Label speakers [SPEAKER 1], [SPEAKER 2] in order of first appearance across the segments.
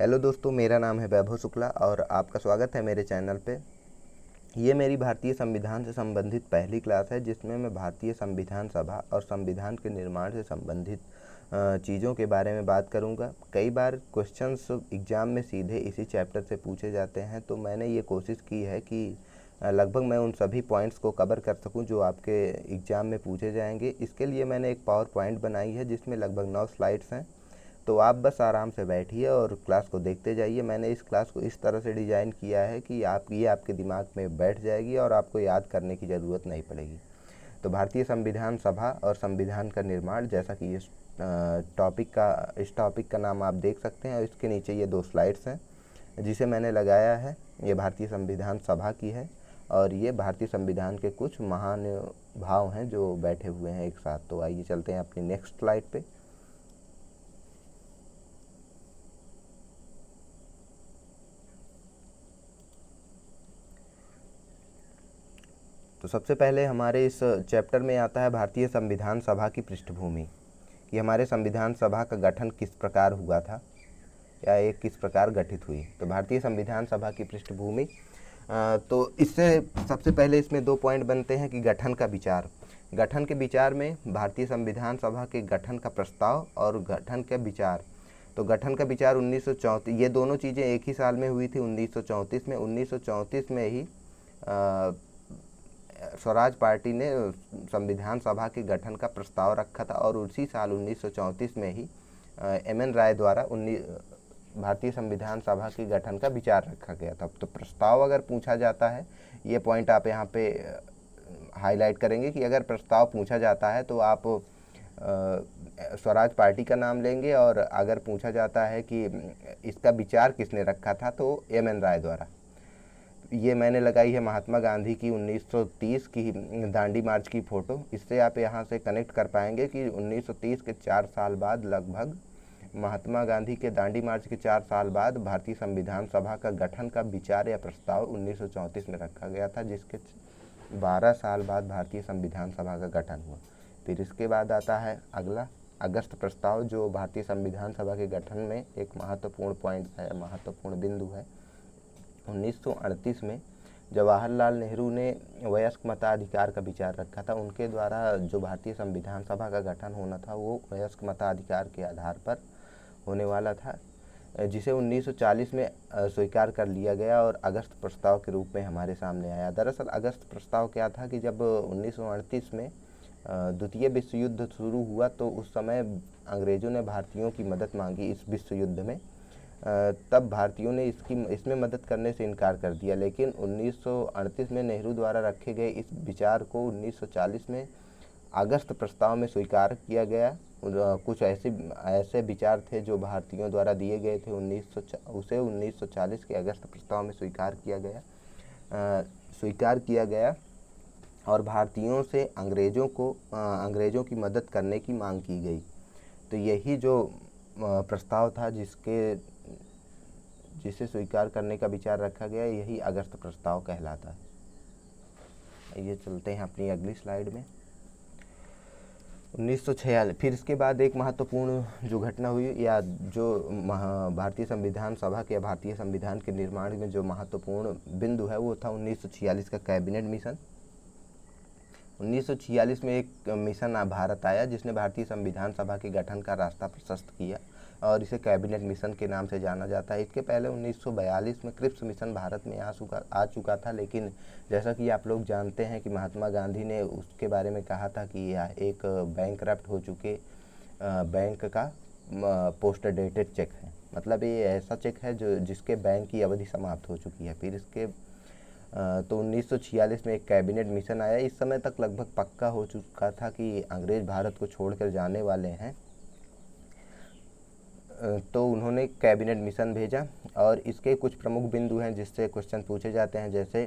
[SPEAKER 1] Hello दोस्तों, मेरा नाम है वैभव शुक्ला और आपका स्वागत है मेरे चैनल पे। ये मेरी भारतीय संविधान से संबंधित पहली क्लास है जिसमें मैं भारतीय संविधान सभा और संविधान के निर्माण से संबंधित चीज़ों के बारे में बात करूंगा। कई बार क्वेश्चंस एग्ज़ाम में सीधे इसी चैप्टर से पूछे जाते हैं, तो मैंने ये कोशिश की है कि लगभग मैं उन सभी पॉइंट्स को कवर कर सकूं जो आपके एग्ज़ाम में पूछे जाएंगे। इसके लिए मैंने एक पावर पॉइंट बनाई है जिसमें लगभग 9 स्लाइड्स हैं। तो आप बस आराम से बैठिए और क्लास को देखते जाइए। मैंने इस क्लास को इस तरह से डिज़ाइन किया है कि आपके दिमाग में बैठ जाएगी और आपको याद करने की ज़रूरत नहीं पड़ेगी। तो भारतीय संविधान सभा और संविधान का निर्माण, जैसा कि इस टॉपिक का नाम आप देख सकते हैं और इसके नीचे ये 2 स्लाइड्स हैं जिसे मैंने लगाया है। ये भारतीय संविधान सभा की है और ये भारतीय संविधान के कुछ महानुभाव हैं जो बैठे हुए हैं एक साथ। तो आइए चलते हैं अपनी नेक्स्ट स्लाइड पे। तो सबसे पहले हमारे इस चैप्टर में आता है भारतीय संविधान सभा की पृष्ठभूमि, कि हमारे संविधान सभा का गठन किस प्रकार हुआ था या ये किस प्रकार गठित हुई। तो भारतीय संविधान सभा की पृष्ठभूमि, तो इससे सबसे पहले इसमें 2 पॉइंट बनते हैं कि गठन का विचार। गठन के विचार में भारतीय संविधान सभा के गठन का प्रस्ताव और गठन का विचार। तो गठन का विचार 1934, ये दोनों चीज़ें एक ही साल में हुई थी, 1934 में। 1934 में ही स्वराज पार्टी ने संविधान सभा के गठन का प्रस्ताव रखा था और उसी साल 1934 में ही एम.एन. राय द्वारा भारतीय संविधान सभा के गठन का विचार रखा गया था। तो प्रस्ताव अगर पूछा जाता है, ये पॉइंट आप यहाँ पे हाईलाइट करेंगे कि अगर प्रस्ताव पूछा जाता है तो आप स्वराज पार्टी का नाम लेंगे, और अगर पूछा जाता है कि इसका विचार किसने रखा था तो एम.एन. राय द्वारा। ये मैंने लगाई है महात्मा गांधी की 1930 की दांडी मार्च की फ़ोटो। इससे आप यहाँ से कनेक्ट कर पाएंगे कि 1930 के 4 साल बाद, लगभग महात्मा गांधी के दांडी मार्च के 4 साल बाद, भारतीय संविधान सभा का गठन का विचार या प्रस्ताव 1934 में रखा गया था, जिसके 12 साल बाद भारतीय संविधान सभा का गठन हुआ। फिर इसके बाद आता है अगला अगस्त प्रस्ताव, जो भारतीय संविधान सभा के गठन में एक महत्वपूर्ण पॉइंट है, महत्वपूर्ण बिंदु है। 1938 में जवाहरलाल नेहरू ने वयस्क मताधिकार का विचार रखा था। उनके द्वारा जो भारतीय संविधान सभा का गठन होना था वो वयस्क मताधिकार के आधार पर होने वाला था, जिसे 1940 में स्वीकार कर लिया गया और अगस्त प्रस्ताव के रूप में हमारे सामने आया। दरअसल अगस्त प्रस्ताव क्या था कि जब 1938 में द्वितीय विश्व युद्ध शुरू हुआ तो उस समय अंग्रेज़ों ने भारतीयों की मदद मांगी इस विश्व युद्ध में। तब भारतीयों ने इसमें मदद करने से इनकार कर दिया, लेकिन 1938 में नेहरू द्वारा रखे गए इस विचार को 1940 में अगस्त प्रस्ताव में स्वीकार किया गया। कुछ ऐसे विचार थे जो भारतीयों द्वारा दिए गए थे, उसे 1940 के अगस्त प्रस्ताव में स्वीकार किया गया और भारतीयों से अंग्रेज़ों की मदद करने की मांग की गई। तो यही जो प्रस्ताव था जिसे स्वीकार करने का विचार रखा गया, यही अगस्त प्रस्ताव कहलाता है। ये चलते हैं अपनी अगली स्लाइड में। 1946, फिर इसके बाद एक महत्वपूर्ण जो घटना हुई या जो भारतीय संविधान सभा के या भारतीय संविधान के निर्माण में जो महत्वपूर्ण बिंदु है वो था 1946 का कैबिनेट मिशन। 1946 में एक मिशन भारत आया जिसने भारतीय संविधान सभा के गठन का रास्ता प्रशस्त किया और इसे कैबिनेट मिशन के नाम से जाना जाता है। इसके पहले 1942 में क्रिप्स मिशन भारत में आ चुका था, लेकिन जैसा कि आप लोग जानते हैं कि महात्मा गांधी ने उसके बारे में कहा था कि यह एक बैंकरप्ट हो चुके बैंक का पोस्ट डेटेड चेक है। मतलब ये ऐसा चेक है जिसके बैंक की अवधि समाप्त हो चुकी है। फिर इसके तो 1946 में एक कैबिनेट मिशन आया। इस समय तक लगभग पक्का हो चुका था कि अंग्रेज़ भारत को छोड़कर जाने वाले हैं, तो उन्होंने कैबिनेट मिशन भेजा और इसके कुछ प्रमुख बिंदु हैं जिससे क्वेश्चन पूछे जाते हैं, जैसे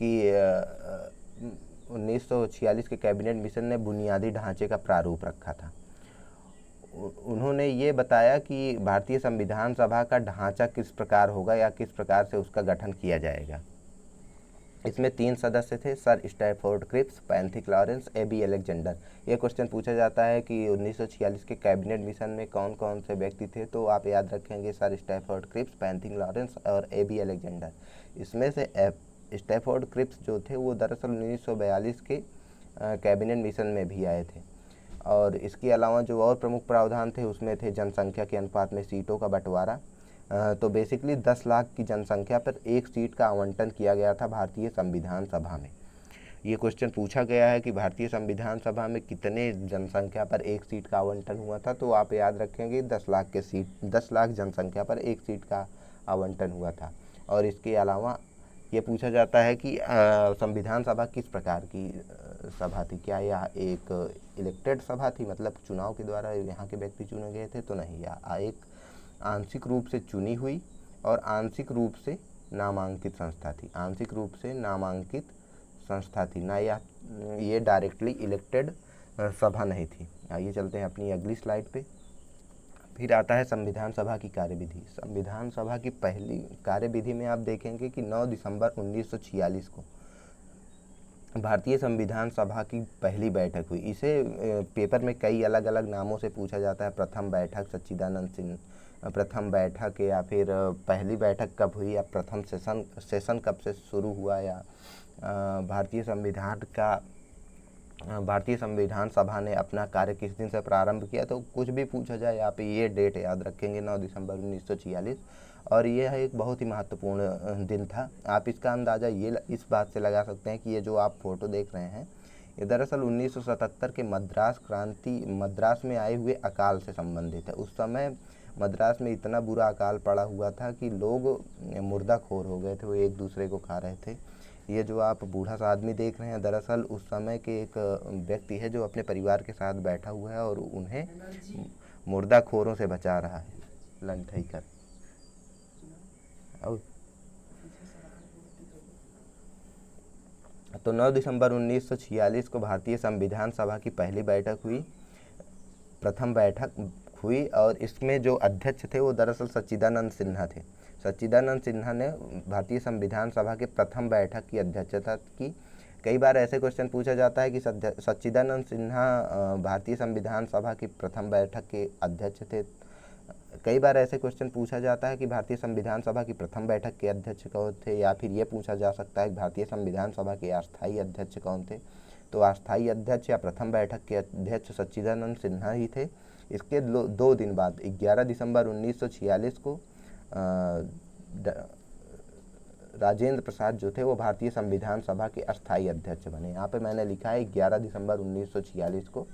[SPEAKER 1] कि 1946 के कैबिनेट मिशन ने बुनियादी ढांचे का प्रारूप रखा था। उन्होंने ये बताया कि भारतीय संविधान सभा का ढांचा किस प्रकार होगा या किस प्रकार से उसका गठन किया जाएगा। इसमें 3 सदस्य थे, sir Stafford Cripps, Pethick Lawrence, A B. Alexander. ये क्वेश्चन पूछा जाता है कि 1946 के कैबिनेट मिशन में कौन कौन से व्यक्ति थे, तो आप याद रखेंगे sir Stafford Cripps, Pethick Lawrence और ए.बी. अलेक्जेंडर। इसमें से स्टैफोर्ड क्रिप्स जो थे वो दरअसल 1942 के कैबिनेट मिशन में भी आए थे। और इसके अलावा जो और प्रमुख प्रावधान थे उसमें थे जनसंख्या के अनुपात में सीटों का बंटवारा। तो बेसिकली 10 लाख की जनसंख्या पर एक सीट का आवंटन किया गया था भारतीय संविधान सभा में। ये क्वेश्चन पूछा गया है कि भारतीय संविधान सभा में कितने जनसंख्या पर एक सीट का आवंटन हुआ था, तो आप याद रखेंगे 10 लाख जनसंख्या पर एक सीट का आवंटन हुआ था। और इसके अलावा ये पूछा जाता है कि संविधान सभा किस प्रकार की सभा थी, क्या यह एक इलेक्टेड सभा थी, मतलब चुनाव के द्वारा यहाँ के व्यक्ति चुने गए थे, तो नहीं, यह एक आंशिक रूप से चुनी हुई और आंशिक रूप से नामांकित संस्था थी। आंशिक रूप से नामांकित संस्था थी, ना ये डायरेक्टली इलेक्टेड सभा नहीं थी। आइए चलते हैं अपनी अगली स्लाइड पे। फिर आता है संविधान सभा की कार्यविधि। संविधान सभा की पहली कार्यविधि में आप देखेंगे कि 9 दिसंबर 1946 को भारतीय संविधान सभा की पहली बैठक हुई। इसे पेपर में कई अलग अलग नामों से पूछा जाता है, प्रथम बैठक, सच्चिदानंद सिंह प्रथम बैठक, या फिर पहली बैठक कब हुई, या प्रथम सेशन कब से शुरू हुआ, या भारतीय संविधान सभा ने अपना कार्य किस दिन से प्रारंभ किया। तो कुछ भी पूछा जाए आप ये डेट याद रखेंगे, 9 दिसंबर 1946। और यह एक बहुत ही महत्वपूर्ण दिन था। आप इसका अंदाज़ा इस बात से लगा सकते हैं कि ये जो आप फोटो देख रहे हैं ये दरअसल 1977 के मद्रास में आए हुए अकाल से संबंधित है। उस समय मद्रास में इतना बुरा अकाल पड़ा हुआ था कि लोग मुर्दाखोर हो गए थे, वो एक दूसरे को खा रहे थे। ये जो आप बूढ़ा सा आदमी देख रहे हैं दरअसल उस समय के एक व्यक्ति है जो अपने परिवार के साथ बैठा हुआ है और उन्हें मुर्दाखोरों से बचा रहा है, लंठई कर। तो 9 दिसंबर 1946 को भारतीय संविधान सभा की पहली बैठक हुई, प्रथम बैठक हुई, और इसमें जो अध्यक्ष थे वो दरअसल सच्चिदानंद सिन्हा थे। सच्चिदानंद सिन्हा ने भारतीय संविधान सभा के प्रथम बैठक की अध्यक्षता की। कई बार ऐसे क्वेश्चन पूछा जाता है कि सच्चिदानंद सिन्हा भारतीय संविधान सभा की प्रथम बैठक के अध्यक्ष थे। कई बार ऐसे क्वेश्चन पूछा जाता है कि भारतीय संविधान सभा की प्रथम बैठक के अध्यक्ष कौन थे, या फिर ये पूछा जा सकता है कि भारतीय संविधान सभा के अस्थायी अध्यक्ष कौन थे। तो अस्थायी अध्यक्ष या प्रथम बैठक के अध्यक्ष सच्चिदानंद सिन्हा ही थे। इसके 2 दिन बाद 11 दिसंबर 1946 को राजेंद्र प्रसाद जो थे वो भारतीय संविधान सभा के अस्थायी अध्यक्ष बने। यहाँ पे मैंने लिखा है 11 दिसंबर 1946 को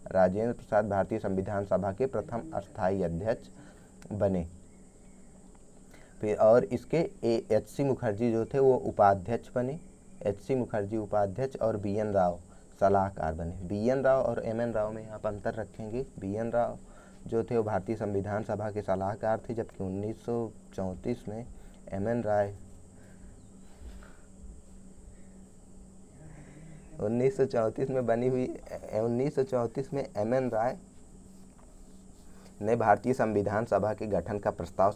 [SPEAKER 1] राजेंद्र प्रसाद भारतीय संविधान सभा के प्रथम अस्थायी अध्यक्ष बने। फिर और इसके एच.सी. मुखर्जी जो थे वो उपाध्यक्ष बने। एच.सी. मुखर्जी उपाध्यक्ष और बी.एन. राव सलाहकार बने। बी.एन. राव और एम.एन. राव में आप अंतर रखेंगे। बी.एन. राव जो थे वो भारतीय संविधान सभा के सलाहकार थे, जबकि 1934 में एम.एन. राय 1934 में बनी हुई 1934 में एम.एन. राय ने भारतीय संविधान सभा के गठन का प्रस्ताव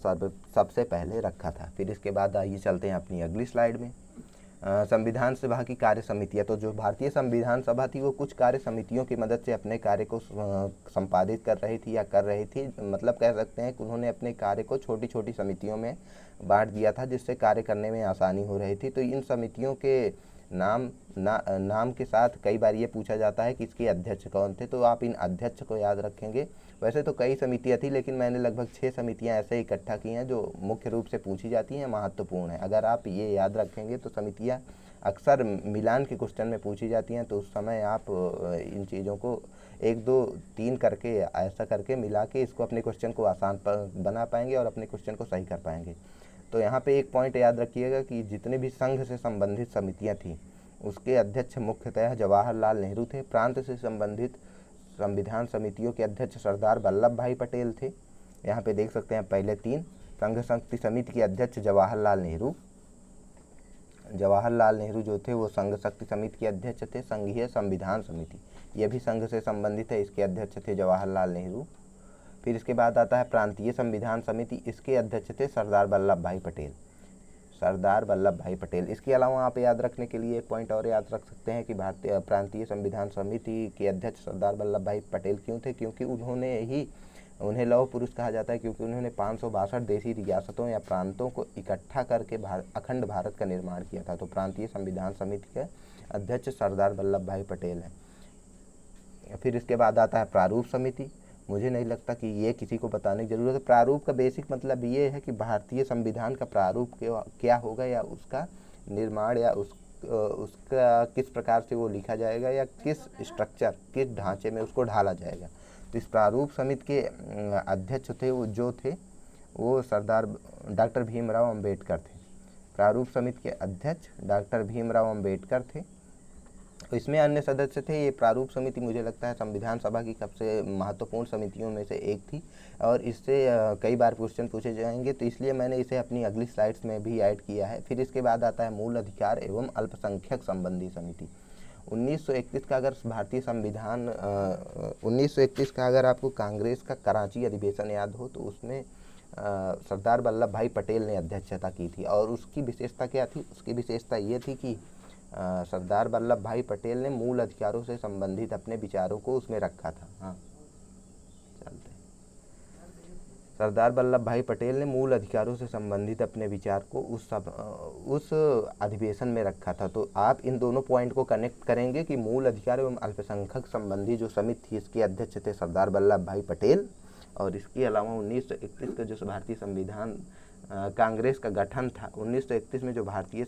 [SPEAKER 1] सबसे पहले रखा था। फिर इसके बाद आइए चलते हैं अपनी अगली स्लाइड में। संविधान सभा की कार्य समितियाँ, तो जो भारतीय संविधान सभा थी वो कुछ कार्य समितियों की मदद से अपने कार्य को संपादित कर रही थी या कर रही थी। मतलब कह सकते हैं कि उन्होंने अपने कार्य को छोटी छोटी समितियों में बांट दिया था, जिससे कार्य करने में आसानी हो रही थी। तो इन समितियों के नाम के साथ कई बार ये पूछा जाता है कि इसके अध्यक्ष कौन थे, तो आप इन अध्यक्ष को याद रखेंगे। वैसे तो कई समितियाँ थी, लेकिन मैंने लगभग 6 समितियाँ ऐसे इकट्ठा की हैं जो मुख्य रूप से पूछी जाती हैं, महत्वपूर्ण है। अगर आप ये याद रखेंगे तो समितियाँ अक्सर मिलान के क्वेश्चन में पूछी जाती हैं, तो उस समय आप इन चीज़ों को 1 2 3 करके ऐसा करके मिला के इसको अपने क्वेश्चन को आसान बना पाएंगे और अपने क्वेश्चन को सही कर पाएंगे। तो यहाँ पे एक पॉइंट याद रखिएगा कि जितने भी संघ से संबंधित समितियाँ थीं उसके अध्यक्ष मुख्यतः जवाहरलाल नेहरू थे। प्रांत से संबंधित संविधान समितियों के अध्यक्ष सरदार वल्लभ भाई पटेल थे। यहाँ पे देख सकते हैं पहले 3। संघ शक्ति समिति के अध्यक्ष जवाहरलाल नेहरू जो थे वो संघ शक्ति समिति के अध्यक्ष थे। संघीय संविधान समिति ये भी संघ से संबंधित है, इसके अध्यक्ष थे जवाहरलाल नेहरू। फिर इसके बाद आता है प्रांतीय संविधान समिति, इसके अध्यक्ष थे सरदार वल्लभ भाई पटेल। सरदार वल्लभ भाई पटेल। इसके अलावा आप याद रखने के लिए एक पॉइंट और याद रख सकते हैं कि भारतीय प्रांतीय संविधान समिति के अध्यक्ष सरदार वल्लभ भाई पटेल क्यों थे, क्योंकि उन्हें लौह पुरुष कहा जाता है, क्योंकि उन्होंने 562 देशी रियासतों या प्रांतों को इकट्ठा करके अखंड भारत का निर्माण किया था। तो प्रांतीय संविधान समिति के अध्यक्ष सरदार वल्लभ भाई पटेल हैं। फिर इसके बाद आता है प्रारूप समिति। मुझे नहीं लगता कि ये किसी को बताने की जरूरत है। प्रारूप का बेसिक मतलब ये है कि भारतीय संविधान का प्रारूप क्या होगा, या उसका निर्माण, या उसका किस प्रकार से वो लिखा जाएगा, या किस स्ट्रक्चर, किस ढांचे में उसको ढाला जाएगा। तो इस प्रारूप समिति के अध्यक्ष थे वो सरदार डॉक्टर भीमराव अंबेडकर थे। प्रारूप समिति के अध्यक्ष डॉक्टर भीमराव अंबेडकर थे। तो इसमें अन्य सदस्य थे। ये प्रारूप समिति मुझे लगता है संविधान सभा की सबसे महत्वपूर्ण समितियों में से एक थी, और इससे कई बार क्वेश्चन पूछे जाएंगे, तो इसलिए मैंने इसे अपनी अगली स्लाइड्स में भी ऐड किया है। फिर इसके बाद आता है मूल अधिकार एवं अल्पसंख्यक संबंधी समिति। 1931 का अगर भारतीय संविधान 1931 का अगर आपको कांग्रेस का कराची अधिवेशन याद हो, तो उसमें सरदार वल्लभ भाई पटेल ने अध्यक्षता की थी। और उसकी विशेषता क्या थी? उसकी विशेषता ये थी कि सरदार वल्लभ भाई पटेल ने मूल अधिकारों से संबंधित अपने विचारों को उसमें रखा था। हाँ, चलते हैं। सरदार वल्लभ भाई पटेल ने मूल अधिकारों से संबंधित अपने विचार को उस अधिवेशन में रखा था। तो आप इन दोनों पॉइंट को कनेक्ट करेंगे कि मूल अधिकार एवं अल्पसंख्यक संबंधी जो समिति थी, इसके अध्यक्ष थे सरदार वल्लभ भाई पटेल। और इसके अलावा 1931 का जो भारतीय संविधान कांग्रेस का गठन था, 1931 में जो भारतीय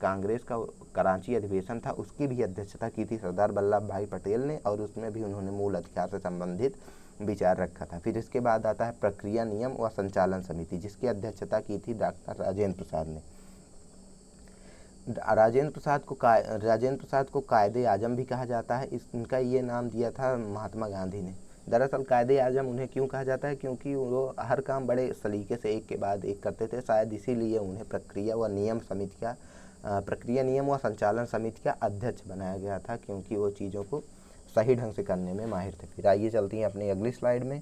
[SPEAKER 1] कांग्रेस का कराची अधिवेशन था, उसकी भी अध्यक्षता की थी सरदार वल्लभ भाई पटेल ने, और उसमें भी उन्होंने मूल अधिकार से संबंधित विचार रखा था। फिर इसके बाद आता है प्रक्रिया नियम व संचालन समिति, जिसकी अध्यक्षता की थी डॉक्टर राजेंद्र प्रसाद ने। राजेंद्र प्रसाद को कायदे आजम भी कहा जाता है। इनका ये नाम दिया था महात्मा गांधी ने। दरअसल कायदे आजम उन्हें क्यों कहा जाता है? क्योंकि वो हर काम बड़े सलीके से एक के बाद एक करते थे। शायद इसीलिए उन्हें प्रक्रिया नियम व संचालन समिति का अध्यक्ष बनाया गया था, क्योंकि वो चीज़ों को सही ढंग से करने में माहिर थे। फिर आइए चलती हैं अपनी अगली स्लाइड में।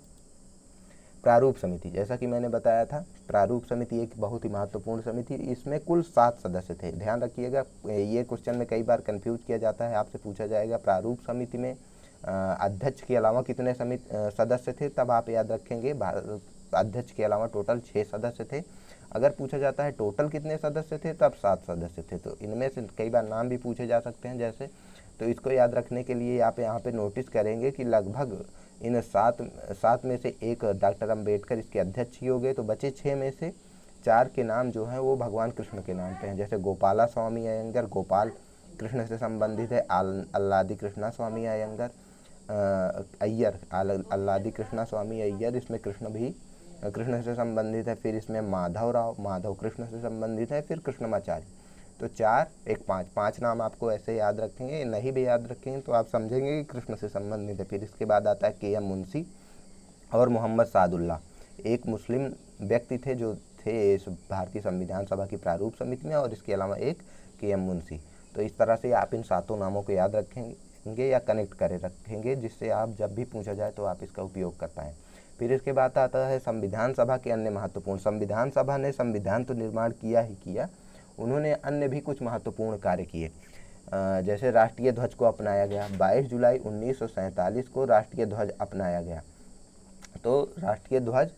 [SPEAKER 1] प्रारूप समिति, जैसा कि मैंने बताया था, प्रारूप समिति एक बहुत ही महत्वपूर्ण समिति। इसमें कुल 7 सदस्य थे। ध्यान रखिएगा, ये क्वेश्चन में कई बार कंफ्यूज किया जाता है। आपसे पूछा जाएगा प्रारूप समिति में अध्यक्ष के अलावा कितने सदस्य थे, तब आप याद रखेंगे अध्यक्ष के अलावा टोटल 6 सदस्य थे। अगर पूछा जाता है टोटल कितने सदस्य थे, तब 7 सदस्य थे। तो इनमें से कई बार नाम भी पूछे जा सकते हैं जैसे, तो इसको याद रखने के लिए आप यहाँ पे नोटिस करेंगे कि लगभग इन 7 में से एक डॉक्टर अंबेडकर इसके अध्यक्ष ही हो गए। तो बचे 6 में से 4 के नाम जो हैं वो भगवान कृष्ण के नाम पे हैं। जैसे गोपाला स्वामी अयंगर, गोपाल कृष्ण से संबंधित है। अल्लादी कृष्णा स्वामी अयंगर, अय्यर, अल्लादी कृष्णा स्वामी अय्यर, इसमें कृष्ण भी कृष्ण से संबंधित है। फिर इसमें माधव राव, माधव कृष्ण से संबंधित है। फिर कृष्णमाचार्य। तो 4, 1, 5 नाम आपको ऐसे याद रखेंगे। नहीं भी याद रखेंगे तो आप समझेंगे कि कृष्ण से संबंधित है। फिर इसके बाद आता है KM मुंशी और मोहम्मद सादुल्लाह, एक मुस्लिम व्यक्ति थे जो थे इस भारतीय संविधान सभा की प्रारूप समिति में, और इसके अलावा एक KM मुंशी। तो इस तरह से आप इन 7 नामों को याद रखेंगे या कनेक्ट करे रखेंगे, जिससे आप जब भी पूछा जाए तो आप इसका उपयोग कर पाएँ। फिर इसके बाद आता है संविधान सभा के अन्य महत्वपूर्ण। संविधान सभा ने संविधान तो निर्माण किया ही किया, उन्होंने अन्य भी कुछ महत्वपूर्ण कार्य किए। जैसे राष्ट्रीय ध्वज को अपनाया गया। 22 जुलाई 1947 को राष्ट्रीय ध्वज अपनाया गया। तो राष्ट्रीय ध्वज,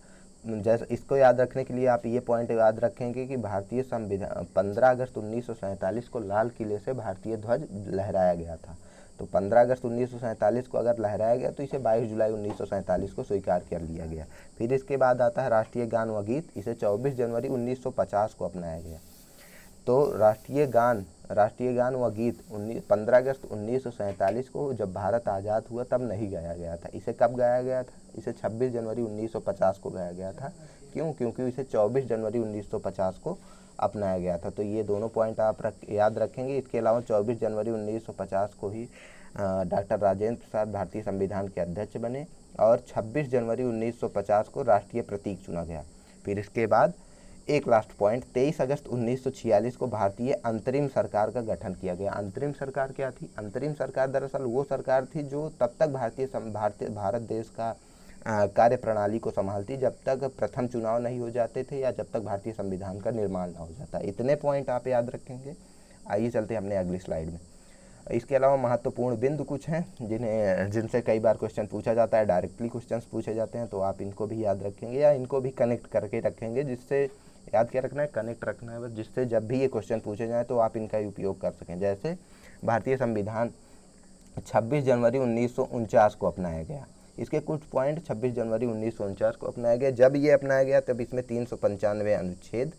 [SPEAKER 1] जैसे इसको याद रखने के लिए आप ये पॉइंट याद रखेंगे कि भारतीय संविधान 15 अगस्त 1947 को लाल किले से भारतीय ध्वज लहराया गया था। तो 15 अगस्त 1947 को अगर लहराया गया तो इसे 22 जुलाई 1947 को स्वीकार कर लिया गया। फिर इसके बाद आता है राष्ट्रीय गान व गीत, इसे 24 जनवरी 1950 को अपनाया गया। तो राष्ट्रीय गान व गीत 15 अगस्त 1947 को जब भारत आज़ाद हुआ तब नहीं गाया गया था। इसे कब गाया गया था? इसे 26 जनवरी 1950 को गाया गया था। क्यों? क्योंकि इसे 24 जनवरी 1950 को अपनाया गया था। तो ये दोनों पॉइंट आप याद रखेंगे। इसके अलावा 24 जनवरी 1950 को ही डॉक्टर राजेंद्र प्रसाद भारतीय संविधान के अध्यक्ष बने, और 26 जनवरी 1950 को राष्ट्रीय प्रतीक चुना गया। फिर इसके बाद एक लास्ट पॉइंट, 23 अगस्त 1946 को भारतीय अंतरिम सरकार का गठन किया गया। अंतरिम सरकार क्या थी? अंतरिम सरकार दरअसल वो सरकार थी जो तब तक भारत देश का कार्यप्रणाली को संभालती जब तक प्रथम चुनाव नहीं हो जाते थे या जब तक भारतीय संविधान का निर्माण ना हो जाता। इतने पॉइंट आप याद रखेंगे। आइए चलते हैं अपने अगली स्लाइड में। इसके अलावा महत्वपूर्ण बिंदु कुछ हैं जिनसे कई बार क्वेश्चन पूछा जाता है, डायरेक्टली क्वेश्चंस पूछे जाते हैं, तो आप इनको भी याद रखेंगे या इनको भी कनेक्ट करके रखेंगे, जिससे याद क्या रखना है, कनेक्ट रखना है, जिससे जब भी ये क्वेश्चन पूछे जाएँ तो आप इनका उपयोग कर सकें। जैसे भारतीय संविधान 26 जनवरी 1949 को अपनाया गया। इसके कुछ पॉइंट 26 जनवरी 1949 को अपनाया गया। जब ये अपनाया गया तब इसमें 395 अनुच्छेद,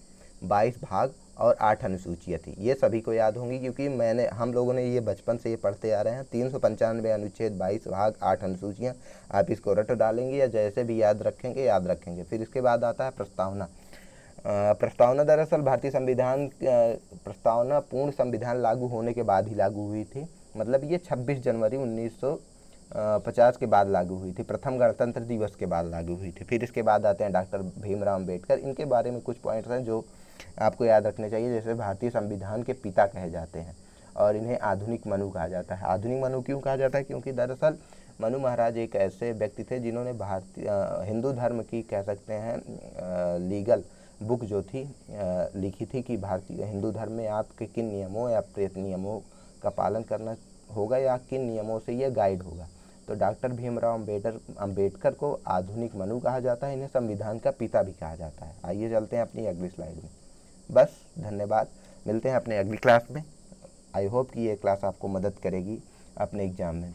[SPEAKER 1] 22 भाग और 8 अनुसूचियाँ थी। ये सभी को याद होंगी क्योंकि हम लोगों ने ये बचपन से ये पढ़ते आ रहे हैं। 395 अनुच्छेद, 22 भाग, 8 अनुसूचियाँ। आप इसको रट डालेंगे या जैसे भी याद रखेंगे। फिर इसके बाद आता है प्रस्तावना। प्रस्तावना दरअसल भारतीय संविधान प्रस्तावना पूर्ण संविधान लागू होने के बाद ही लागू हुई थी। मतलब ये 26 जनवरी 1950 के बाद लागू हुई थी, प्रथम गणतंत्र दिवस के बाद लागू हुई थी। फिर इसके बाद आते हैं डॉक्टर भीमराव अम्बेडकर। इनके बारे में कुछ पॉइंट्स हैं जो आपको याद रखने चाहिए। जैसे भारतीय संविधान के पिता कहे जाते हैं और इन्हें आधुनिक मनु कहा जाता है। आधुनिक मनु क्यों कहा जाता है? क्योंकि दरअसल मनु महाराज एक ऐसे व्यक्ति थे जिन्होंने हिंदू धर्म की कह सकते हैं लीगल बुक जो थी लिखी थी कि भारतीय हिंदू धर्म में आपके किन नियमों या प्रेत नियमों का पालन करना होगा या किन नियमों से यह गाइड होगा। तो डॉक्टर भीमराव अम्बेडकर को आधुनिक मनु कहा जाता है। इन्हें संविधान का पिता भी कहा जाता है। आइए चलते हैं अपनी अगली स्लाइड में। बस, धन्यवाद। मिलते हैं अपने अगली क्लास में। आई होप कि ये क्लास आपको मदद करेगी अपने एग्जाम में।